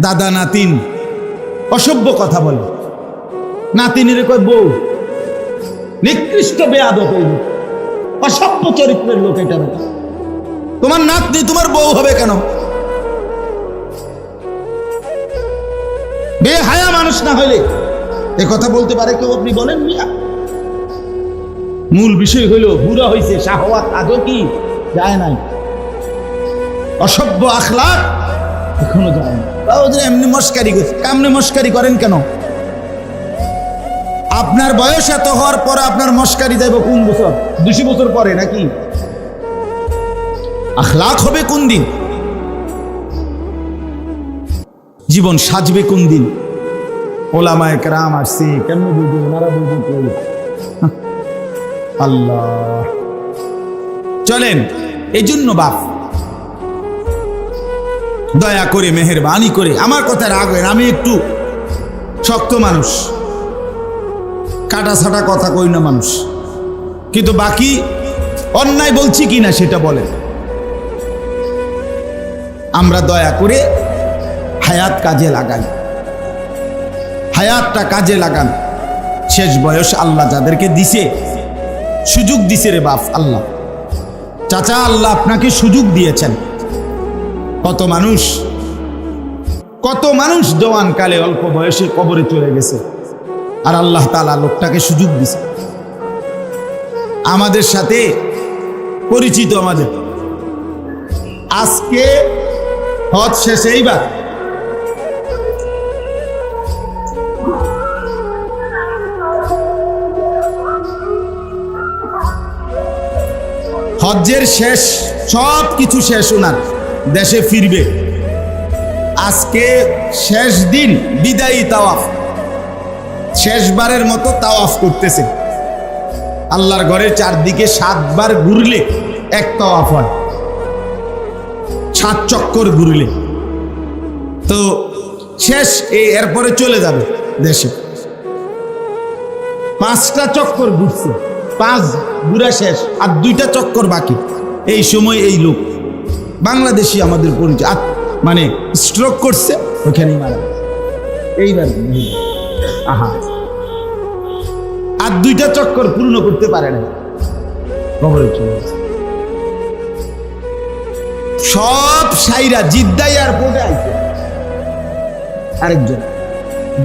দাদা নাতিন অসভ্য কথা বলে, নাতিনের কয় বউ, নিকৃষ্ট বেয়াদব, অসভ্য চরিত্রের লোক এটা। তোমার নাতনি তোমার বউ হবে কেন? বেহায়া মানুষ না হইলে এ কথা বলতে পারে কেউ? আপনি বলেন মিয়া। মূল বিষয় হইল বুড়া হইছে, শাহওয়াত আদৌ কি যায় নাই, অসভ্য আখলাক এখনো যায় না। এমনি মস্কারি কামনে মস্কারি করেন কেন? আপনার বয়স এত হওয়ার পর আপনার মস্কারি যাইব কোন বছর? 200 বছর পরে নাকি? আখলাক হবে কোন দিন? জীবন সাজবে কোন দিন? ওলামায়ে কেরাম আসছে, কেমন বুঝবে ওনারা বুঝবে? আল্লাহ। চলেন, এই জন্য বাপ দয়া করে মেহেরবানি করে, আমার কথা রাখবেন, আমি একটু শক্ত মানুষ, কাটা ছাটা কথা কই না মানুষ, কিন্তু বাকি অন্যায় বলছি কিনা সেটা বলেন। আমরা দয়া করে হায়াত কাজে লাগাই, হায়াতটা কাজে লাগান। শেষ বয়স আল্লাহ যাদেরকে দিছে, সুযোগ দিছে রে বাপ আল্লাহ, চাচা আল্লাহ আপনাকে সুযোগ দিয়েছেন। কত মানুষ জওয়ান কালে অল্প বয়সে কবরে চলে গেছে, আর আল্লাহ তাআলা লোকটাকে সুযোগ দিছে। আমাদের সাথে পরিচিত, আমাদের আজকে হজ শেষে এইবার হজ্জের শেষ, সব কিছু শেষ, ওনার দেশে ফিরবে। আজকে শেষ দিন, বিদায়ী তাওয়াফ, শেষবারের মতো তাওয়াফ করতেছে। আল্লাহর ঘরের চারদিকে 7 বার ঘুরলে এক তাওয়াফ হয়, 7 চক্কর ঘুরলে। তো শেষ, এরপরে চলে যাবে দেশে। 5টা চক্কর ঘুরছে, 5 ঘুরা শেষ, আর 2টা চক্কর বাকি। এই সময় এই লোক বাংলাদেশি, আমাদের পরিচয়, মানে স্ট্রোক করছে, ওখানেই মারা গেছে। এইবার আহা, আর 2টা চক্কর পূর্ণ করতে পারে না, কবরে চলে গেছে। সব সাইরা জিদ্দা এয়ারপোর্টে আইছে, আরেকজন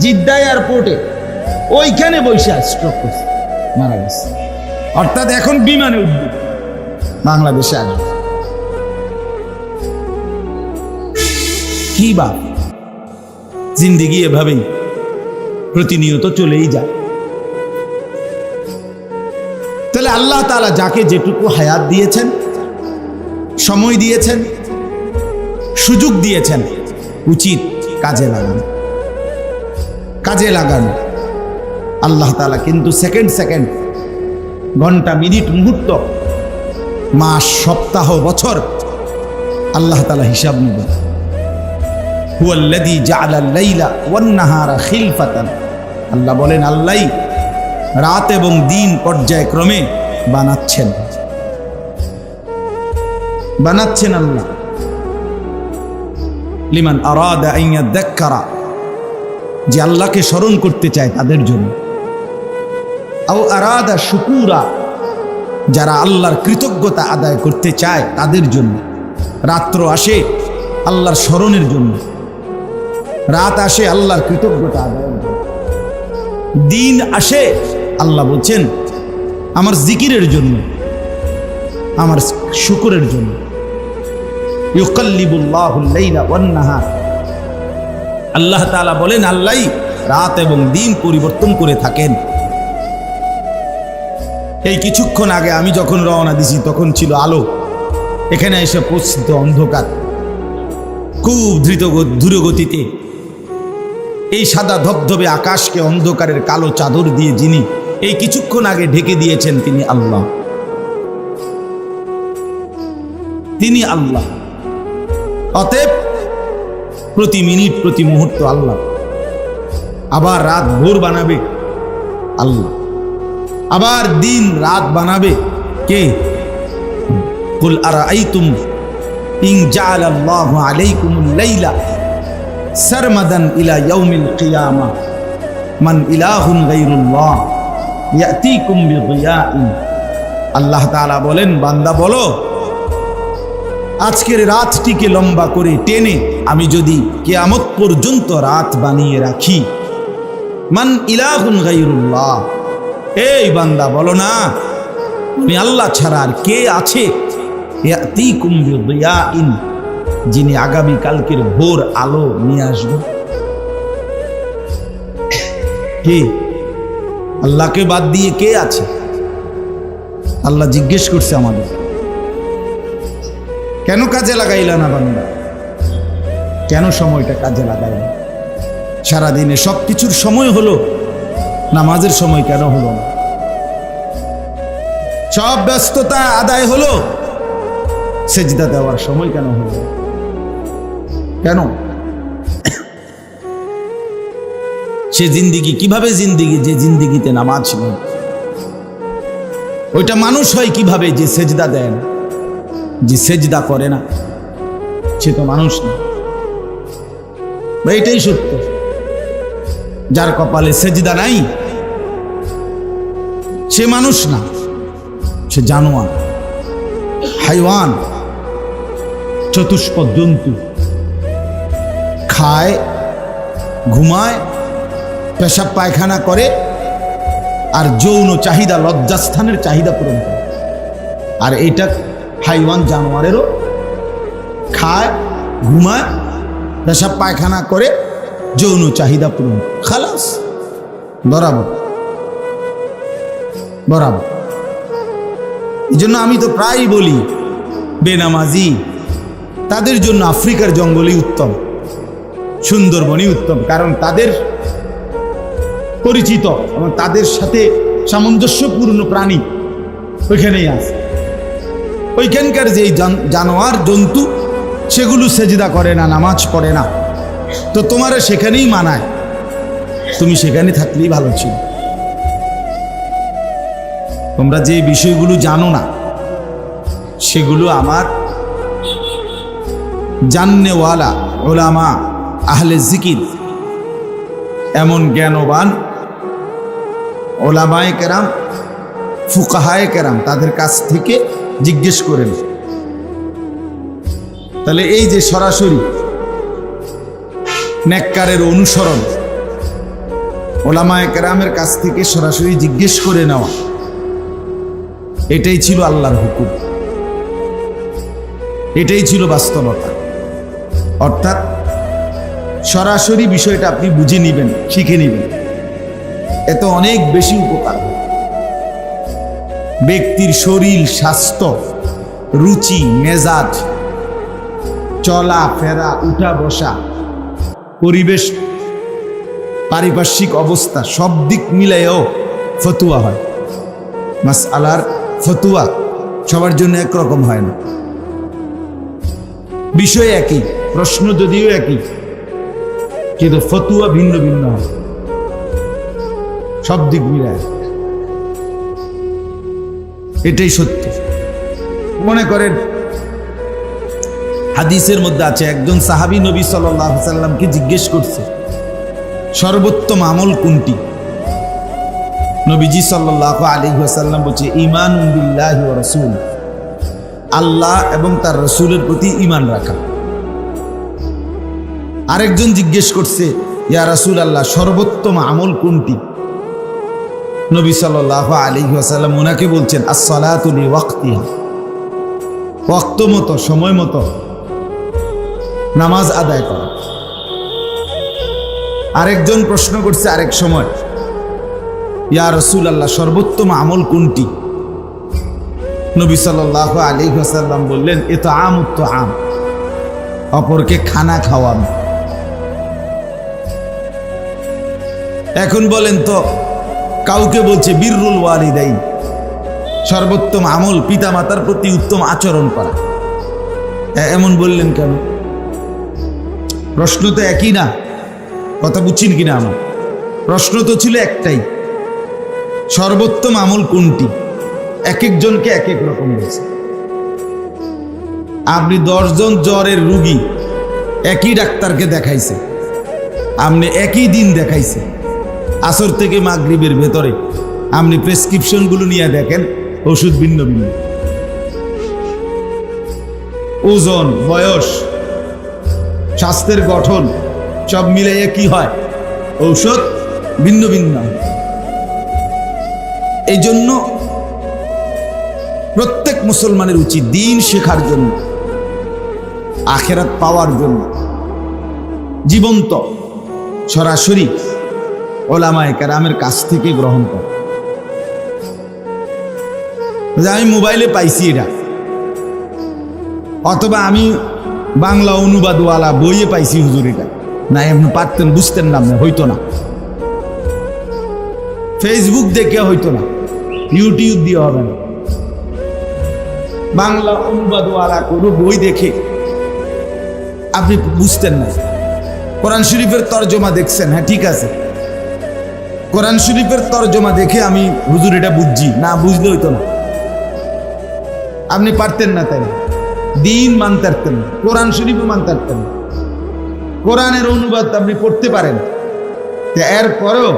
জিদ্দা এয়ারপোর্টে ওইখানে বসে স্ট্রোক করছে, মারা গেছে। অর্থাৎ এখন বিমানে উঠবে, বাংলাদেশে আসবে। কি বা জিন্দেগি এভাবেই প্রতিনিয়ত চলেই যায়। তাহলে আল্লাহ তাআলা যাকে যেটুকু হায়াত দিয়েছেন, সময় দিয়েছেন, সুযোগ দিয়েছেন, উচিত কাজে লাগানো, কাজে লাগানো। আল্লাহ তাআলা কিন্তু সেকেন্ড, ঘন্টা, মিনিট, মুহূর্ত, মাস, সপ্তাহ, বছর আল্লাহ তাআলা হিসাব নেবেন। হুয়াল্লাযী জাআলাল লাইলা ওয়ান নাহারা খিলফাতান, আল্লাহ বলেন, আল্লাহই রাত এবং দিন পর্যায়ক্রমে বানাচ্ছেন আল্লাহ। লিমান আরাদা আন ইয়াযাক্কারা, যে আল্লাহকে স্মরণ করতে চায় তাদের জন্য। আও আরাদা শুকুরা, যারা আল্লাহর কৃতজ্ঞতা আদায় করতে চায় তাদের জন্য। রাত্র আসে আল্লাহর স্মরণের জন্য, রাত আসে আল্লাহর কৃতজ্ঞতা আদায়ের জন্য, দিন আসে আল্লাহ বলছেন আমার জিকিরের জন্য, আমার শুকরের জন্য। ইউকাল্লিবুল্লাহুল লাইলা ওয়ান নাহার, আল্লাহ তাআলা বলেন আল্লাহই রাত এবং দিন পরিবর্তন করে থাকেন। এই কিছুক্ষণ আগে আমি যখন রওনা দিছি তখন ছিল আলো, এখানে এসে পৌঁছিত অন্ধকার, খুব দ্রুতগতিতে। এই সাদা ধবধবে আকাশকে অন্ধকারের কালো চাদর দিয়ে যিনি এই কিছুক্ষণ আগে ঢেকে দিয়েছেন, তিনি আল্লাহ, তিনি আল্লাহ। অতএব প্রতি মিনিট, প্রতি মুহূর্ত আল্লাহ। আবার রাত ভোর বানাবে আল্লাহ, আবার দিন রাত বানাবে কে? কুল আরাআইতুম ইন জাআলাল্লাহু আলাইকুমুল লাইলা সারমাদান ইলা ইয়াউমিল কিয়ামা মান ইলাহুন গায়রুল্লাহ ইয়াতিকুম বিদিয়াইন। আল্লাহ তাআলা বলেন, বান্দা বলো, আজকের রাতটিকে লম্বা করে টেনে আমি যদি কিয়ামত পর্যন্ত রাত বানিয়ে রাখি, মান ইলাহুন গায়রুল্লাহ, এই বান্দা বলো না আমি আল্লাহ ছাড়া আর কে আছে, ইয়াতিকুম বিদিয়াইন, যিনি আগামী কালকের ভোর আলো নিয়ে আসবে। কে? আল্লাহকে বাদ দিয়ে কে আছে? আল্লাহ জিজ্ঞেস করছে আমাদের, কেন কাজে লাগাইলা না বান্দা? কেন সময়টা কাজে লাগাইলা? সারাদিনে সবকিছুর সময় হলো, নামাজের সময় কেন হলো না? সব ব্যস্ততা আদায় হলো, সেজদা দেওয়ার সময় কেন হলো? কেন? সে জিন্দিগি কিভাবে জিন্দিগি যে জিন্দিগিতে নামাজ নেই? ওইটা মানুষ হয় কিভাবে যে সেজদা দেয় না, যে সেজদা করে না? সে তো মানুষ না। এটাই সত্য, যার কপালে সেজদা নাই সে মানুষ না, সে জানোয়ার, হাইওয়ান, চতুষ্পদ জন্তু। খায়, ঘুমায়, পেশাব পায়খানা করে, আর যৌন চাহিদা, লজ্জাস্থানের চাহিদা পূরণ করে। আর এইটা হাইওয়ান, জানোয়ারেরও খায়, ঘুমায়, পেশাব পায়খানা করে, যৌন চাহিদা পূরণ, খালাস, বরাবর বরাবর। এই জন্য আমি তো প্রায়ই বলি, বেনামাজি তাদের জন্য আফ্রিকার জঙ্গলই উত্তম, সুন্দরবনই উত্তম। কারণ তাদের পরিচিত এবং তাদের সাথে সামঞ্জস্যপূর্ণ প্রাণী ওইখানেই আছে। ওইখানকার যে জানোয়ার জন্তু সেগুলো সেজদা করে না, নামাজ পড়ে না, তো তোমার সেখানেই মানায়, তুমি সেখানে থাকলেই ভালো ছিল। তোমরা যে বিষয়গুলো জানো না সেগুলো আমার জাননেওয়ালা ওলামা আহলে জিকির, এমন জ্ঞানবান ওলামায়ে কেরাম, ফুকাহায়ে কেরাম, তাদের কাছ থেকে জিজ্ঞেস করেন। তাহলে এই যে সরাসরি নেককারের অনুসরণ, ওলামায়ে কেরামের কাছ থেকে সরাসরি জিজ্ঞেস করে নেওয়া, এটাই ছিল আল্লাহর হুকুম, এটাই ছিল বাস্তবতা। অর্থাৎ সরাসরি বিষয়টা আপনি বুঝে নেবেন, শিখে নেবেন, এত অনেক বেশি উপকার। ব্যক্তির শরীর, স্বাস্থ্য, রুচি, মেজাজ, চলা ফেরা, উঠা বসা, পরিবেশ, পারিপার্শ্বিক অবস্থা, সব দিক মিলাইও ফতুয়া হয়। মাসআলার ফতুয়া সবার জন্য একরকম হয় না। বিষয় একই, প্রশ্ন যদিও একই, কিন্তু ফতুয়া ভিন্ন ভিন্ন হয়, সব দিক মিলায়। এটাই সত্য। মনে করেন হাদিসের মধ্যে আছে, একজন সাহাবী নবী সাল্লাল্লাহু আলাইহি সাল্লামকে জিজ্ঞেস করছে সর্বোত্তম আমল কোনটি? নবীজি সাল্লাল্লাহু আলাইহি ওয়াসাল্লাম বলছে, ঈমানুন বিল্লাহি ওয়া রাসূল, আল্লাহ এবং তার রাসূলের প্রতি ঈমান রাখা। আরেকজন জিজ্ঞেস করছে, ইয়া রাসূলুল্লাহ, সর্বোত্তম আমল কোনটি? নবী সাল্লাল্লাহু আলাইহি ওয়াসাল্লাম ওনাকে বলছেন, আস-সালাতু লিওয়াক্তিহা, ওয়াক্ত মতো, সময় মতো নামাজ আদায় করা। আরেকজন প্রশ্ন করছে আরেক সময়, ইয়া রাসূলুল্লাহ, সর্বোত্তম আমল কোনটি? নবী সাল্লাল্লাহু আলাইহি ওয়াসাল্লাম বললেন, ইতআমুত তুআম, অপরকে খানা খাওয়ানো। এখন বলেন তো, কাউকে বলছে বিররুল ওয়ালিদাইন, সর্বোত্তম আমল পিতামাতার প্রতি উত্তম আচরণ করা, এমন বললেন কেন? প্রশ্ন তো একই না, কথা বুঝছেন কিনা? আমার প্রশ্ন তো ছিল একটাই, সর্বোত্তম আমল কোনটি? এক একজনকে এক এক রকম বলছে। আপনি 10 জন জ্বরের রুগী একই ডাক্তারকে দেখাইছে, আপনি একই দিন দেখাইছে, আসর থেকে মাগরিবের ভেতরে আপনি প্রেসক্রিপশনগুলো নিয়ে দেখেন, ওষুধ ভিন্ন ভিন্ন, ওজন, বয়স, স্বাস্থ্যের গঠন সব মিলাইয়া কি হয়, ঔষধ ভিন্ন ভিন্ন। এই জন্য প্রত্যেক মুসলমানের উচিত দিন শেখার জন্য, আখিরাত পাওয়ার জন্য জীবন্ত সরাসরি ওলামায়ে কেরামের কাছ থেকে গ্রহণ করা। আমি মোবাইলে পাইছি এটা, অথবা আমি বাংলা অনুবাদওয়ালা বইয়ে পাইছি হুজুর এটা, না এমনি পারতেন, বুঝতেন না, হইতো না, ফেসবুক দেখে হইতো না, ইউটিউব দিয়ে হবে না, বাংলা অনুবাদওয়ালা কোনো বই দেখে আপনি বুঝতেন না। কোরআন শরীফের তর্জমা দেখছেন, হ্যাঁ ঠিক আছে, কোরআন শরীফের তর্জমা দেখে আমি হুজুর এটা বুঝছি, না বুঝলে হইতো না, আপনি পারতেন না, তাই দিন মানতে পারতেন না, কোরআন শরীফও মানতে পারতেন না। কোরআনের অনুবাদ আপনি পড়তে পারেন, এরপরেও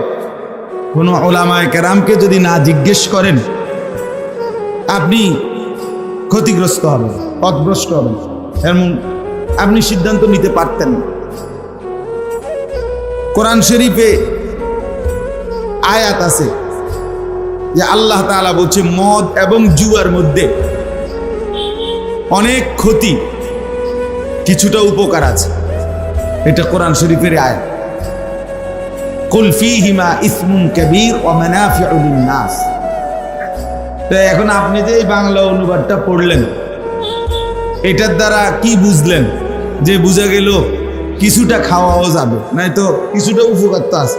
কোনো ওলামায়ে কেরামকে যদি না জিজ্ঞেস করেন আপনি ক্ষতিগ্রস্ত হবেন, পথভ্রষ্ট হবেন, এমন আপনি সিদ্ধান্ত নিতে পারতেন না। কোরআন শরীফে আয়াত আছে যে আল্লাহ তাআলা বলছে মদ এবং জুয়ার মধ্যে অনেক ক্ষতি, কিছুটা উপকার আছে, এটা কোরআন শরীফের আয়াত। কুল ফীহিমা ইসমুন কাবীর ওয়া মানাফিউ লিন-নাস। তো এখন আপনি যে এই বাংলা অনুবাদটা পড়লেন, এটার দ্বারা কি বুঝলেন? যে বুঝা গেল কিছুটা খাওয়াও যাবে, নাই তো কিছুটা উপকার তো আছে,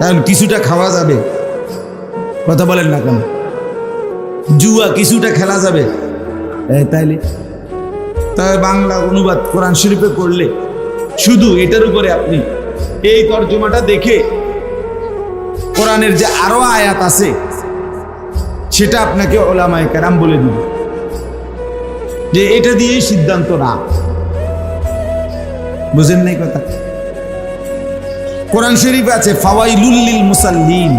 এখন কিছুটা খাওয়া যাবে, কথা বলেন না কেন? জুয়া কিছুটা খেলা যাবে, তাইলে তবে বাংলা অনুবাদ কোরআন শরীফে করলে শুধু এটার উপরে আপনি এই তর্জমাটা দেখে কোরআনের যে আরো আয়াত আছে সেটা আপনাকে ওলামায়ে কেরাম বলে দিবে যে এটা দিয়েই সিদ্ধান্ত না। বুঝেন নাই কথা? কোরআন শরীফে আছে ফাওয়াইলুল লিল মুসাল্লিন,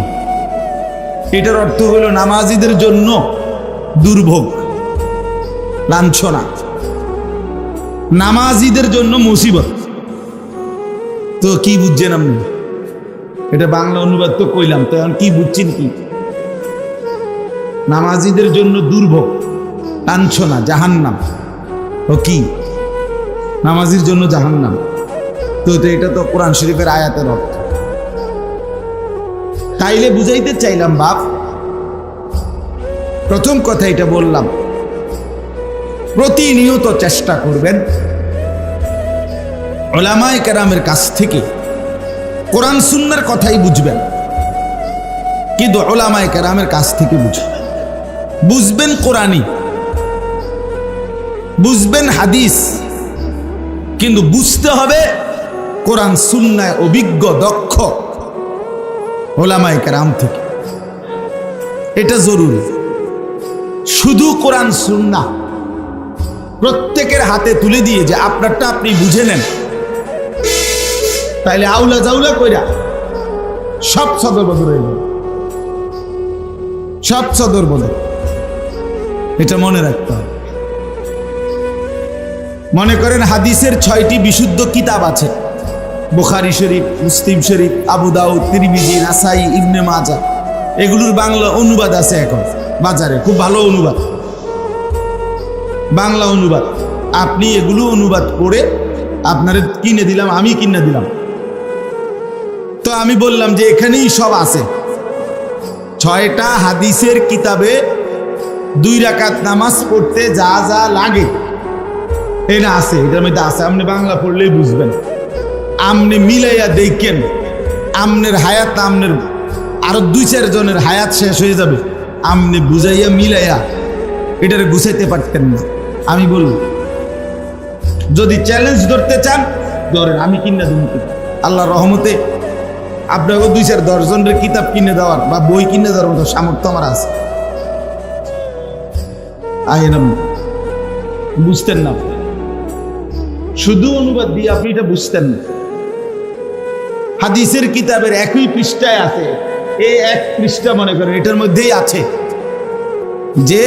এটার অর্থ হলো নামাজীদের জন্য দুর্ভোগ, লাঞ্ছনা, নামাজীদের জন্য মুসিবত। তো কি বুঝছেন আপনি? এটা বাংলা অনুবাদ তো কইলাম, তো এখন কি বুঝছেন? কি নামাজীদের জন্য দুর্ভোগ, লাঞ্ছনা, জাহান্নাম। ও কি নামাজীর জন্য জাহান্নাম? তো এটা তো কোরআন শরীফের আয়াতের অর্থ। তাইলে বুঝাইতে চাইলাম বাপ, প্রথম কথা এটা বললাম, প্রতিনিয়ত চেষ্টা করবেন উলামায়ে কেরামের কাছ থেকে কোরআন সুন্নাহর কথাই বুঝবেন, কিন্তু উলামায়ে কেরামের কাছ থেকে বুঝবেন কোরআনই, বুঝবেন হাদিস, কিন্তু বুঝতে হবে কোরআন সুন্নায় অভিজ্ঞ দক্ষ উলামায়ে কেরাম থেকে। এটা জরুরি। শুধু কোরআন সুন্নাহ প্রত্যেকের হাতে তুলে দিয়ে যে আপনারটা আপনি বুঝে নেন, তাইলে আউলা জাউলা কইরা সব সদর বদর হয়ে যাবে, সব সদর বদর। এটা মনে রাখতে হবে। মনে করেন হাদিসের 6টি বিশুদ্ধ কিতাব আছে, বুখারী শরীফ, মুসলিম শরীফ, আবু দাউদ, তিরমিজি, নাসাই, ইবনে মাজাহ। এগুলোর বাংলা অনুবাদ আছে এখন বাজারে, খুব ভালো অনুবাদ, বাংলা অনুবাদ। আপনি এগুলো অনুবাদ করে আপনারে কিনে দিলাম, আমি কিনে দিলাম। তো আমি বললাম যে এখানেই সব আছে। 6টা হাদিসের কিতাবে 2 রাকাত নামাজ পড়তে যা যা লাগে এটা আছে, এটার মধ্যে আছে। আপনি বাংলা পড়লেই বুঝবেন। আপনি মিলাইয়া দেখেন, আমনের হায়াত, আমনের আরো 2-4 জনের হায়াত শেষ হয়ে যাবে, আপনি বুঝাইয়া মিলাইয়া এটারে গুছাইতে পারতেন না। আমি বলব, যদি চ্যালেঞ্জ ধরতে চান ধরেন, আমি কিনে দেব। আল্লাহর রহমতে আপনাকে 2-4-10 জনের কিতাব কিনে দেওয়ার বা বই কিনে দেওয়ার মতো সামর্থ্য আমার আছে। বুঝতেন না, শুধু অনুবাদ দিয়ে আপনি এটা বুঝতেন না। হাদিসের কিতাবের একই পৃষ্ঠায় আছে, এই এক পৃষ্ঠা মনে করেন এটার মধ্যেই আছে যে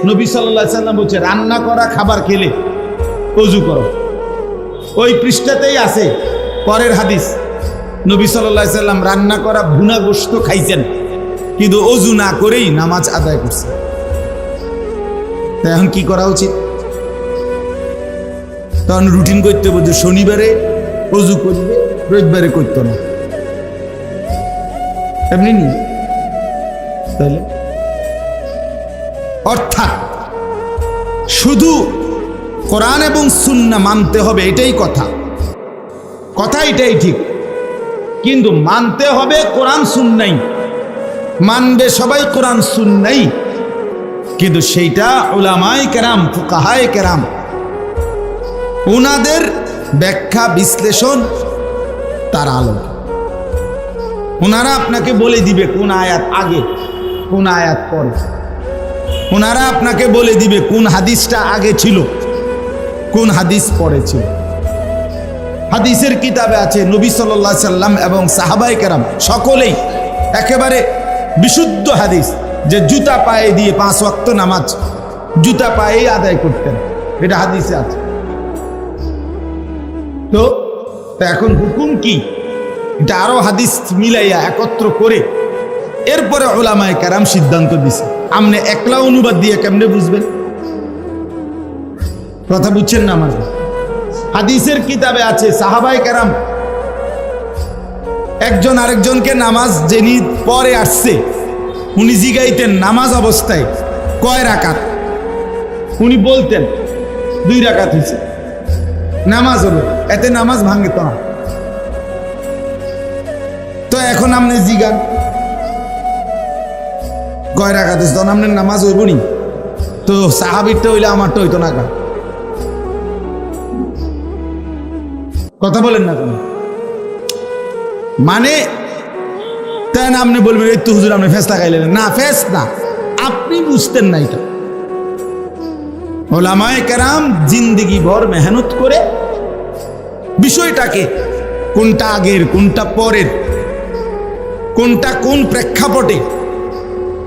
নবী সাল্লাল্লাহু আলাইহি সাল্লাম বলছে রান্না করা খাবার খেলে ওযু করো। ওই পৃষ্ঠাতেই আছে পরের হাদিস, নবী সাল্লাল্লাহু আলাইহি সাল্লাম রান্না করা ভুনা গোশত খাইছেন কিন্তু ওযু না করেই নামাজ আদায় করছেন। তাই এখন কি করা উচিত? তখন রুটিন করতে বলছে শনিবারে ওযু করবে, রবিবারে করতো না, এমনি নি। তাহলে অর্থাৎ শুধু কোরআন এবং সুন্নাহ মানতে হবে, এটাই কথা এটাই ঠিক, কিন্তু মানতে হবে কোরআন সুন্নাহই, মানবে সবাই কোরআন সুন্নাহই, কিন্তু সেইটা উলামায়ে কেরাম ফুকাহায়ে কেরাম ওনাদের ব্যাখ্যা বিশ্লেষণ তার আলোকে ওনারা আপনাকে বলে দিবে কোন আয়াত আগে কোন আয়াত পরে, ওনারা আপনাকে বলে দিবে কোন হাদিসটা আগে ছিল কোন হাদিস পরে ছিল। হাদিসের কিতাবে আছে নবী সাল্লাল্লাহু আলাইহি সাল্লাম এবং সাহাবায়ে কেরাম সকলেই একেবারে বিশুদ্ধ হাদিস যে জুতা পায়ে দিয়ে 5 ওয়াক্ত নামাজ জুতা পায়েই আদায় করতেন, এটা হাদিসে আছে। তো এখন হুকুম কি, এটা আরো হাদিস মিলাইয়া একত্র করে এরপরে উলামায়ে কেরাম সিদ্ধান্ত দিছে। আপনি একলা অনুবাদ দিয়ে কেমনে বুঝবেন? কথা বুঝছেন না আমার? হাদিসের কিতাবে আছে সাহাবায়ে কেরাম একজন আরেকজনকে নামাজ যিনি পরে আসছে উনি জিগাইতেন নামাজ অবস্থায় কয় রাকাত, উনি বলতেন 2 রাকাত হয়েছে, নামাজ হলো, এতে নামাজ ভাঙে তো না। তো এখন আপনি জিগান কয় রাকাত হয়েছে, তখন আপনার নামাজ হইব নি? তো সাহাবীরটা হইলে আমারটা হইতো না। কথা বলেন না কেন? মানে তাই না আপনি বলবেন এই তো হুজুর আপনি ফেস লাগাইলেন না, ফেস না, আপনি বুঝতেন না। এটা উলামায়ে কেরাম জিন্দেগি ভর মেহনত করে বিষয়টাকে কোনটা আগের কোনটা পরের কোনটা কোন প্রেক্ষাপটে,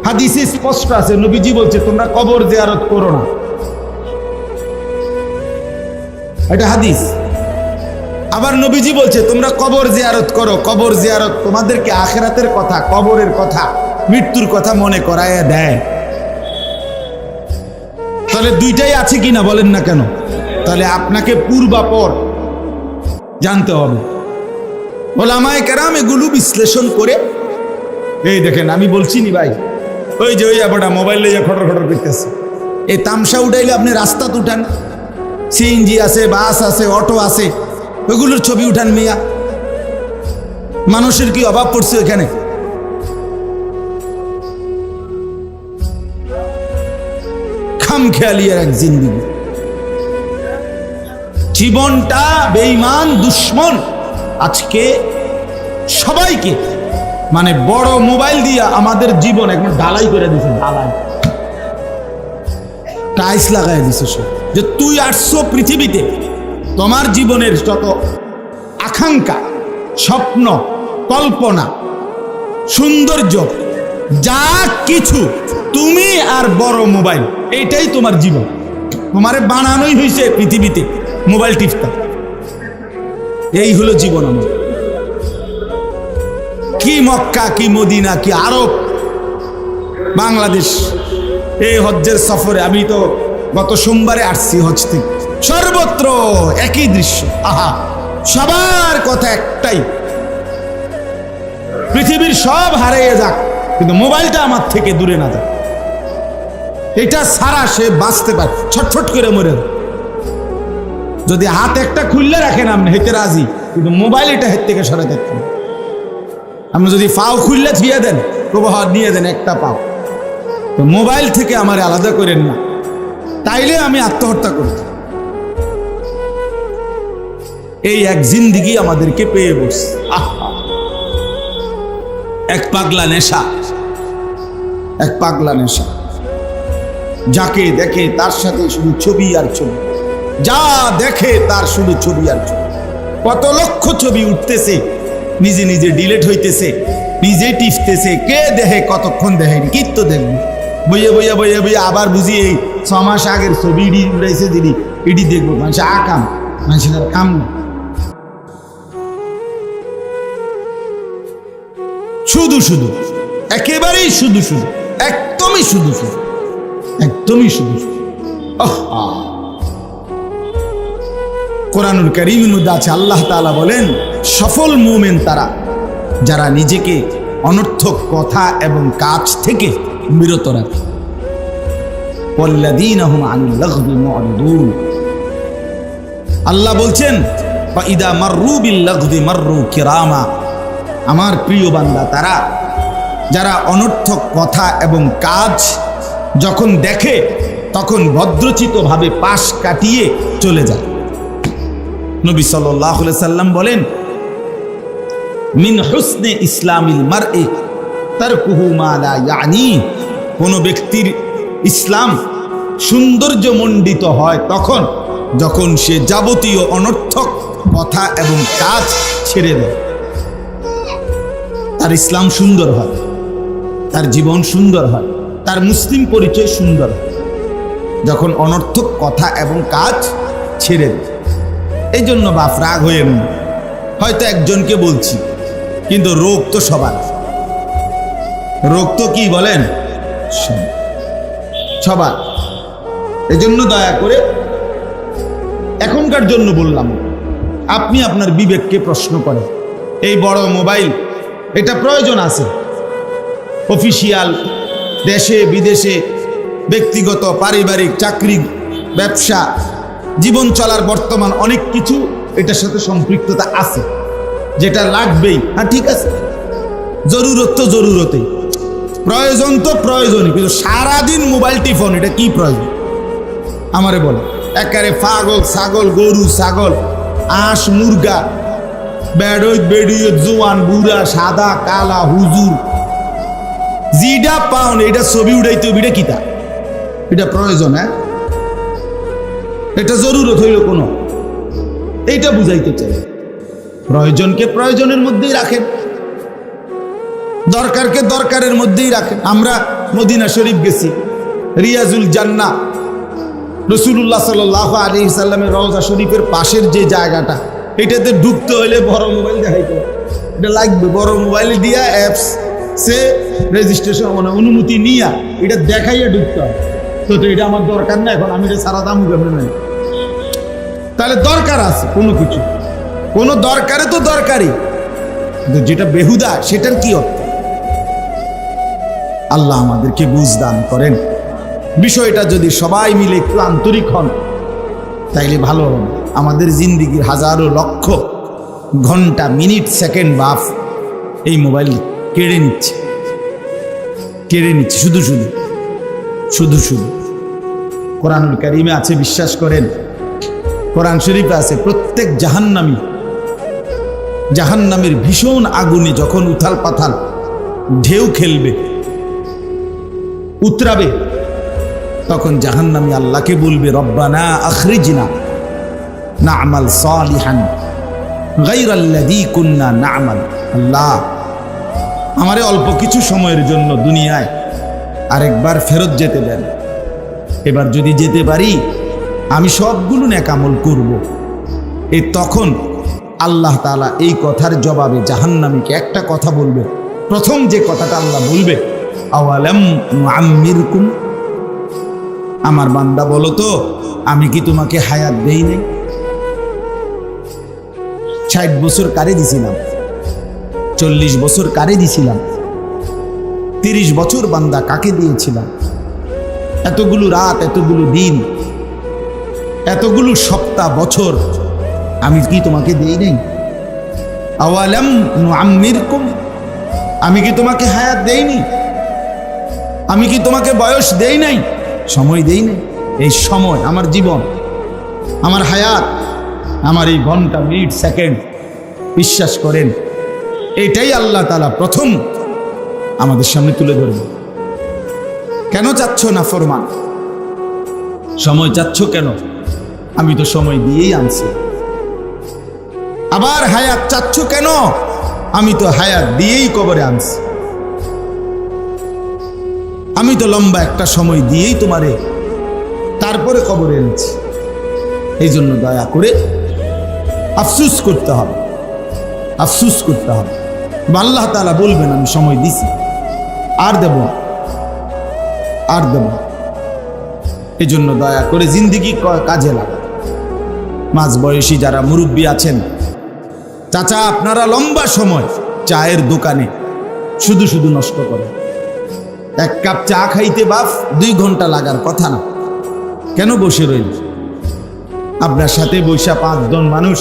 হাদিসে স্পষ্ট আছে নবীজি বলছে তোমরা কবর জিয়ারত করো না, এটা হাদিস। আবার নবীজি বলছে তোমরা কবর জিয়ারত করো, কবর জিয়ারত তোমাদেরকে আখিরাতের কথা কবরের কথা মৃত্যুর কথা মনে করায় দেয়। তাহলে দুইটাই আছে কিনা বলেন না কেন? তাহলে আপনাকে পূর্বাপর জানতে হবে। উলামায়ে কেরাম এগুলো বিশ্লেষণ করে এই দেখেন আমি বলছি নি ভাই, ওই যে ওই আবার মোবাইল লইয়া খটর খটর করতেছে, এই তামসা উঠাইলে আপনি রাস্তাতে উঠান, সিএনজি আছে, বাস আছে, অটো আছে, ওইগুলোর ছবি উঠান মিয়া। মানুষের কি অভাব পড়ছে এখানে? খামখেয়ালিয়ার এক জিন্দেগি, জীবনটা বেঈমান দুশ্মন আজকে সবাইকে মানে বড় মোবাইল দিয়া আমাদের জীবন একদম ঢালাই করে দিছে, ঢালাই টাইলস লাগাই দিছে সে, যে তুই আসছো পৃথিবীতে তোমার জীবনের যত আকাঙ্ক্ষা স্বপ্ন কল্পনা সৌন্দর্য যা কিছু তুমি আর বড় মোবাইল, এইটাই তোমার জীবন। তোমারে বানানোই হয়েছে পৃথিবীতে মোবাইল টিপটা, এই হলো জীবন আমার। কি মক্কা কি মদিনা কি আরব বাংলাদেশ, এই হজ্জের সফরে আমি তো গত সোমবারে আসছি হজ থেকে, সর্বত্র একই দৃশ্য। আহা, সবার কথা একটাই, পৃথিবীর সব হারিয়ে যাক কিন্তু মোবাইলটা আমার থেকে দূরে না যাক, এটা ছাড়া সে বাঁচতে পারে, ছটফট করে মরে। যদি হাত একটা খুললে রাখেন আপনি হেতে রাজি, কিন্তু মোবাইল এটা হেত থেকে সরে দেখতেন। আপনি যদি পাও খুললে ধুয়ে দেন, প্রবাহ নিয়ে দেন একটা পাও, তো মোবাইল থেকে আমার আলাদা করেন না, তাইলে আমি আত্মহত্যা করি। এই এক জিন্দেগি আমাদেরকে পেয়ে বসে, এক পাগলা নেশা, এক পাগলা নেশা, যাকে দেখে তার সাথে শুধু ছবি আর ছবি, যা দেখে তার শুধু ছবি আর ছবি। কত লক্ষ ছবি উঠতেছে, নিজে নিজে ডিলেট হইতেছে, নিজে টিপতেছে, কে দেখে কতক্ষণ দেখেনি, কি তো দেখবো, বইয়ে বইয়া বইয়া বইয়া আবার বুঝি এই 6 মাস আগের ছবি ইডি উড়াইছে দিদি, ইডি দেখবো। মানুষ আকাম, মানুষের কাম না। শুধু শুধু, একেবারেই শুধু শুধু, একদমই শুধু শুধু, একদমই শুধু শুধু। কোরআনুল কারীমের মধ্যে আছে, আল্লাহ তাআলা বলেন সফল মুমিন তারা যারা নিজেকে অনর্থক কথা এবং কাজ থেকে বিরত রাখে। ওয়াল্লাযীনা হুম আনিল লাগবি মু'রিদুন। আল্লাহ বলছেন বা ইদা মাররু বিল লাগবি মাররু কিরামা। আমার প্রিয় বান্দা তারা যারা অনর্থক কথা এবং কাজ যখন দেখে তখন ভদ্রচিতভাবে পাশ কাটিয়ে চলে যায়। নবী সাল্লাল্লাহু আলাইহি সাল্লাম বলেন মিন হুসনে ইসলামিল মারই তারকুহু মা লা ইয়ানি। কোন ব্যক্তির ইসলাম সৌন্দর্যমণ্ডিত হয় তখন যখন সে যাবতীয় অনর্থক কথা এবং কাজ ছেড়ে দেয়। তার ইসলাম সুন্দর হয়, তার জীবন সুন্দর হয়, তার মুসলিম পরিচয় সুন্দর হয় যখন অনর্থক কথা এবং কাজ ছেড়ে দেয়। এই জন্য বাপ রাগ হয়ে নেই, হয়তো একজনকে বলছি, কিন্তু রোগ তো সবার। রোগ তো কি বলেন, সবার। এই জন্য দয়া করে এখনকার জন্য বললাম, আপনি আপনার বিবেককে প্রশ্ন করেন, এই বড় মোবাইল এটা প্রয়োজন আছে? অফিসিয়াল, দেশে বিদেশে, ব্যক্তিগত, পারিবারিক, চাকরি, ব্যবসা, জীবন চলার বর্তমান অনেক কিছু এটার সাথে সম্পৃক্ততা আছে, যেটা লাগবেই। হ্যাঁ ঠিক আছে, জরুরত তো জরুরতেই, প্রয়োজন তো প্রয়োজনই, কিন্তু সারাদিন মোবাইল টিফোন এটা কি প্রয়োজন আমারে বলো? একারে পাগল ছাগল, গরু ছাগল, আঁশ মুরগা, বেড়ই বেড়িয়ে, জোয়ান বুড়া, সাদা কালা, হুজুর, জিডা পাউন এটা ছবি উড়াইতে এটা কিতা? এটা প্রয়োজন? হ্যাঁ, এটা জরুরত হইল কোনো? এইটা বুঝাইতে চাই। প্রয়োজনকে প্রয়োজনের মধ্যেই রাখেন, দরকারকে দরকারের মধ্যেই রাখেন। আমরা মদিনা শরীফ গেছি, রিয়াজুল জান্নাহ, রাসূলুল্লাহ সাল্লাল্লাহু আলাইহি সাল্লামের রওজা শরীফের পাশের যে জায়গাটা, এটাতে ঢুকতে হলে বড় মোবাইল দেখাইতে হবে, এটা লাগবে। বড় মোবাইল দিয়া অ্যাপস সে রেজিস্ট্রেশন মানে অনুমতি নিয়া এটা দেখাইয়া ঢুকতে হবে। তো এটা আমার দরকার না, এখন আমি এটা সারা দাম কেমন নাই? তাহলে দরকার আছে কোনো কিছু, কোনো দরকারে তো দরকারই, কিন্তু যেটা বেহুদা সেটার কি অর্থ? আল্লাহ আমাদেরকে বুঝ দান করেন। বিষয়টা যদি সবাই মিলে একটু আন্তরিক হন তাইলে ভালো হবে। আমাদের জিন্দিগির হাজারো লক্ষ ঘন্টা, মিনিট, সেকেন্ড বাফ এই মোবাইল কেড়ে নিচ্ছে, কেড়ে নিচ্ছে শুধু শুধু শুধু শুধু। কোরআনুল কারীমে আছে, বিশ্বাস করেন, কোরআন শরীফে আছে, প্রত্যেক জাহান্নামী, জাহান্নামের ভীষণ আগুনে যখন উথাল পাথাল ঢেউ খেলবে, উতরাবে, তখন জাহান্নামী আল্লাহকে বলবে রব্বানা আখরিজনা না'মাল সালিহান গায়রাল্লাযী কুন্না না'মাল। আল্লাহ, আমারে অল্প কিছু সময়ের জন্য দুনিয়ায় আরেকবার ফেরত যেতে দেন। এবার যদি যেতে পারি আমি সবগুলো নেক আমল করব। এই তখন আল্লাহ তাআলা এই কথার জবাবে জাহান্নামীকে একটা কথা বলবে। প্রথম যে কথাটা আল্লাহ বলবে, আওয়ালাম নুআম্মিরকুম, আমার বান্দা বলো তো আমি কি তোমাকে হায়াত দেই নাই? 60 বছর কারে দিছিলাম, 40 বছর কারে দিছিলাম, 30 বছর বান্দা কাকে দিয়েছিলাম? এতগুলো রাত, এতগুলো দিন, এতগুলো সপ্তাহ, বছর আমি কি তোমাকে দেই নাই? আওয়ালাম নুআম্মিরকুম, আমি কি তোমাকে হায়াত দেইনি? আমি কি তোমাকে বয়স দেই নাই, সময় দেই নাই? এই সময় আমার জীবন, আমার হায়াত, আমার এই ঘন্টা, মিনিট, সেকেন্ড, বিশ্বাস করেন এটাই আল্লাহ তাআলা প্রথম আমাদের সামনে তুলে ধরবে। কেন চাচ্ছ না ফরমান? সময় চাচ্ছ কেন? আমি তো সময় দিয়েই আনছি। আবার হায়াত চাচ্ছ কেন? আমি তো হায়াত দিয়েই কবরে আনছি। আমি তো লম্বা একটা সময় দিয়েই তোমারে তারপরে কবরে এনেছি। এই জন্য দয়া করে আফসুস করতে হবে, আফসুস করতে হবে। আল্লাহ তাআলা বলবেন আমি সময় দিছি, আর দেব আর দেব। এই জন্য দয়া করে জিন্দিগি কাজে লাগা। মাঝ বয়সী যারা মুরব্বী আছেন, চাচা আপনারা লম্বা সময় চায়ের দোকানে শুধু শুধু নষ্ট করেন। এক কাপ চা খাইতে বাপ 2 ঘন্টা লাগার কথা না, কেন বসে রইল? আপনার সাথে বৈশা 5 জন মানুষ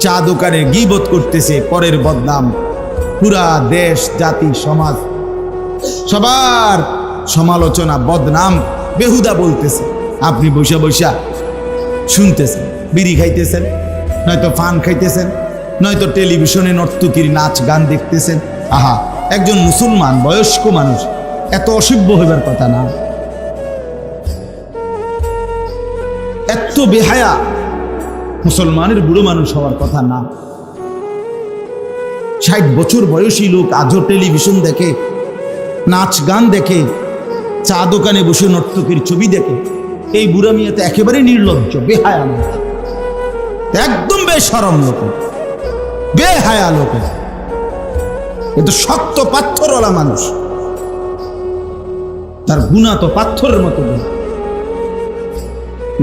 চা দোকানে গীবত করতেছে, পরের বদনাম, পুরা দেশ জাতি সমাজ সবার সমালোচনা বদনাম বেহুদা বলতেছে। আপনি বৈশা বৈশা শুনতেছেন, বিড়ি খাইতেছেন, নয়তো পান খাইতেছেন, নয়তো টেলিভিশনে নর্তকীর নাচ গান দেখতেছেন। আহা, একজন মুসলমান বয়স্ক মানুষ এত অসভ্য হইবার কথা না, এত বেহায়া মুসলমানের বুড়ো মানুষ হওয়ার কথা না। 60 বছর বয়সী লোক আজও টেলিভিশন দেখে, নাচ গান দেখে, চা দোকানে বসে নর্তকীর ছবি দেখে। এই বুড়া মিয়া তো একেবারে নির্লজ্জ, বেহায়া লোক, একদম বেশরম লোক, বেহায়া লোক। এ তো শক্ত পাথরওয়ালা মানুষ, তার গুনাহ তো পাথরের মতো গুনাহ।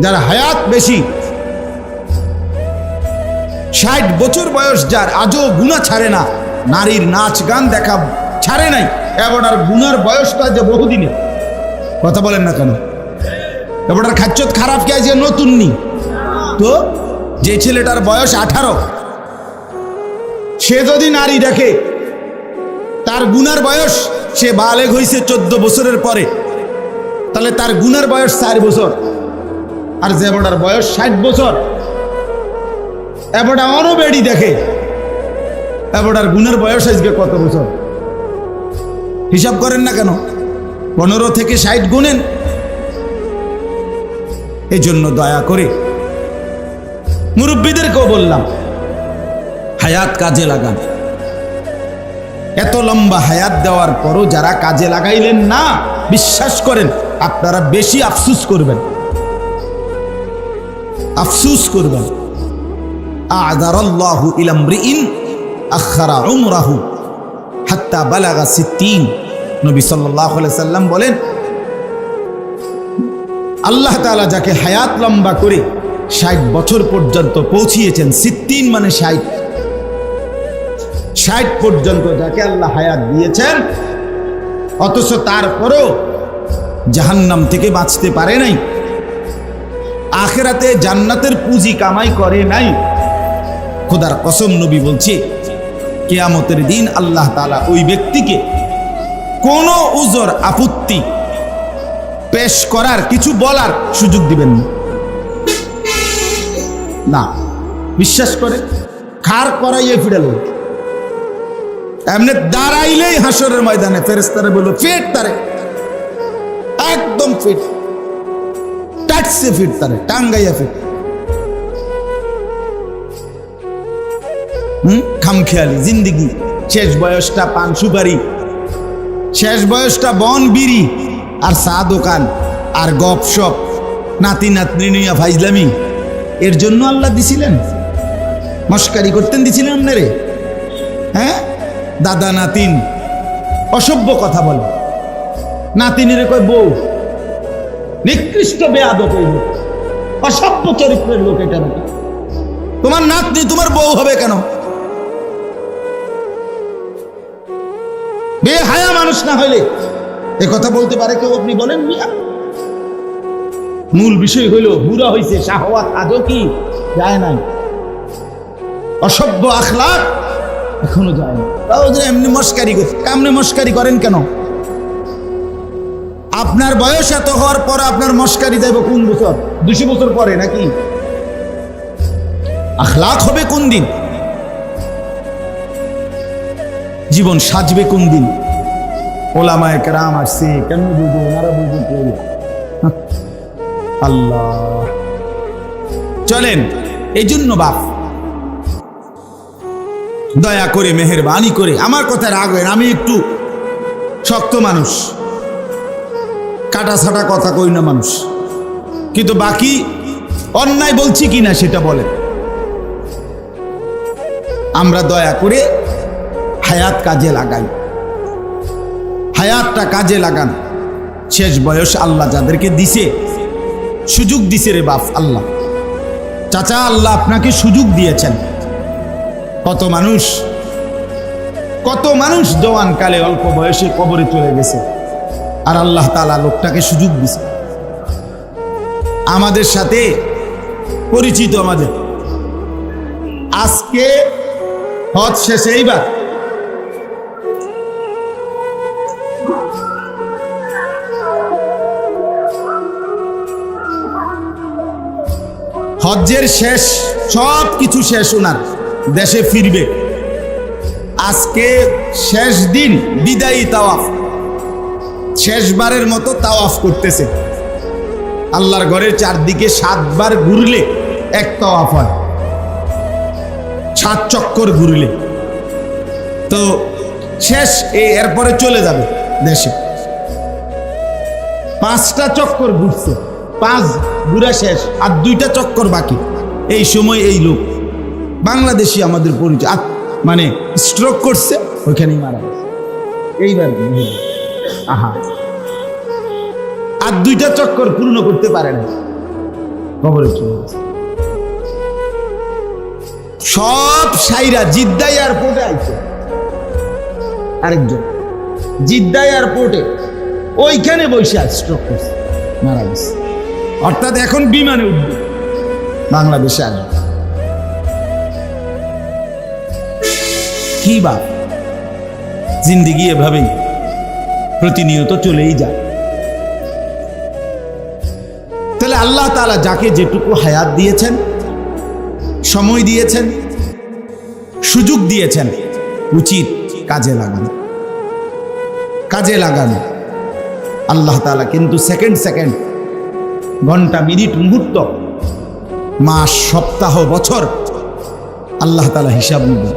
যার হায়াত বেশি, 60 বছর বয়স যার, আজও গুনাহ ছাড়ে না, নারীর নাচ গান দেখা ছাড়ে নাই, এবার আর গুনার বয়সটা যে বহুদিনে। কথা বলেন না কেন? এবার খাচ্চত খারাপ কে যে নতুন নি তো, যে ছেলেটার বয়স 18, সে যদি নারী দেখে, তার গুনার বয়স, সে বালেগ হয়েছে 14 বছরের পরে, তাহলে তার গুনার বয়স 4 বছর। আর যে এবারটার বয়স 60 বছর, এবারটা আরো বেড়ি দেখে, এবারটার গুনার বয়স আজকে কত বছর? হিসাব করেন না কেন? 15 থেকে 60 গুনেন। এই জন্য দয়া করে মুরব্বীদেরকেও বললাম, হায়াত কাজে লাগান। এত লম্বা হায়াত দেওয়ার পরও যারা কাজে লাগাইলেন না, বিশ্বাস করেন আপনারা বেশি আফসুস করবেন, আফসুস করবেন। আ'যারাল্লাহু ইলা ইমরিইন আখারা উমরাহু হাত্তা বালাগা 60। নবী সাল্লাল্লাহু আলাইহি সাল্লাম বলেন, আল্লাহ তাআলা যাকে হায়াত লম্বা করে 60 বছর পর্যন্ত পৌঁছিয়েছেন, 60 মানে 60 পর্যন্ত যাকে আল্লাহ হায়াত দিয়েছেন, অথচ তারপরও জাহান্নাম থেকে বাঁচতে পারে নাই, আখিরাতে জান্নাতের পুঁজি কামাই করে নাই, খোদার কসম নবী বলছে, কিয়ামতের দিন আল্লাহ তাআলা ওই ব্যক্তিকে কোনো উযর আপত্তি পেশ করার, কিছু বলার সুযোগ দিবেন না। বিশ্বাস করে খাড় করাইয়ে ফিরাল, এমনি দাঁড়াইলেই হাসরের ময়দানে ফেরেশতারা বলল ফিট তারে, একদম ফিট, টাটসে ফিট তারে, টাঙ্গাইয়া ফিট। খামখেয়ালি জিন্দিগি, শেষ বয়সটা পান সুপারি, শেষ বয়সটা বন বিড়ি আর চা দোকান আর গপসপ, নাতি নাতনি নিয়া ফাইজলামি। এর জন্য আল্লাহ দিছিলেন? মস্কারি করতেন দিছিলেন আপনারে? হ্যাঁ, দাদা নাতিন অসভ্য কথা বলে, নাতিনের কয় বউ, নিকৃষ্ট বেয়াদব, অসভ্য চরিত্রের লোক এটা নাকি? তোমার নাতনি তোমার বউ হবে কেন? বেহায়া মানুষ না হইলে এ কথা বলতে পারে কেউ? আপনি বলেন মিয়া। মূল বিষয় হইল বুড়া হইছে, শাহওয়াত আজও কি যায় নাই, অসভ্য আখলাক এখনো যায় না। তাও এমনি মস্কারি করছে, কামনে মস্কারি করেন কেন? আপনার বয়স এত হওয়ার পর আপনার মস্কারি যাইব কোন বছর? 200 বছর পরে নাকি? আখলাক হবে কোন দিন? জীবন সাজবে কোন দিন? ওলামায়ে কেরাম আসছে, কেন বুঝবো? ওনারা বুঝবো। আল্লাহ চলেন। এই জন্য বাপ দয়া করে মেহেরবানি করে, আমার কথা রাখবেন, আমি একটু শক্ত মানুষ, কাটা ছাটা কথা কই না মানুষ, কিন্তু বাকি অন্যায় বলছি কিনা সেটা বলেন। আমরা দয়া করে হায়াত কাজে লাগাই, হায়াতটা কাজে লাগান। শেষ বয়স আল্লাহ যাদেরকে দিছে, সুযোগ দিছে রে বাপ আল্লাহ, চাচা আল্লাহ আপনাকে সুযোগ দিয়েছেন। কত মানুষ জওয়ান কালে অল্প বয়সে কবরে চলে গেছে, আর আল্লাহ তাআলা লোকটাকে সুযোগ দিছে। আমাদের সাথে পরিচিত, আমাদের আজকে হজ শেষে এইবার হজ্জের শেষ, সব কিছু শেষ, ওনার দেশে ফিরবে। আজকে শেষ দিন, বিদায়ী তাওয়াফ, শেষবারের মতো তাওয়াফ করতেছে। আল্লাহর ঘরের চারদিকে 7 বার ঘুরলে এক তাওয়াফ হয়, 7 চক্কর ঘুরলে। তো শেষ, এরপরে চলে যাবে দেশে। 5টা চক্কর ঘুরছে, 5 ঘুরা শেষ, আর 2টা চক্কর বাকি। এই সময় এই লোক বাংলাদেশি, আমাদের পরিচয়, মানে স্ট্রোক করছে, ওইখানেই মারা গেছে। এইবার আহা, আর 2টা চক্কর পূর্ণ করতে পারে না, কবরে চলে গেছে। সব সাইরা জিদ্দা এয়ারপোর্টে আইছে, আরেকজন জিদ্দা এয়ারপোর্টে ওইখানে বসে স্ট্রোক করছে, মারা গেছে। অর্থাৎ এখন বিমানে উঠবে, বাংলাদেশে আসবে। কি বাপ, জিন্দেগি এভাবেই প্রতিনিয়ত চলেই যায়। তাহলে আল্লাহ তাআলা যাকে যেটুকু হায়াত দিয়েছেন, সময় দিয়েছেন, সুযোগ দিয়েছেন, উচিত কাজে লাগানো, কাজে লাগানো। আল্লাহ তাআলা কিন্তু সেকেন্ড, ঘন্টা, মিনিট, মুহূর্ত, মাস, সপ্তাহ, বছর আল্লাহ তাআলা হিসাব নেবেন।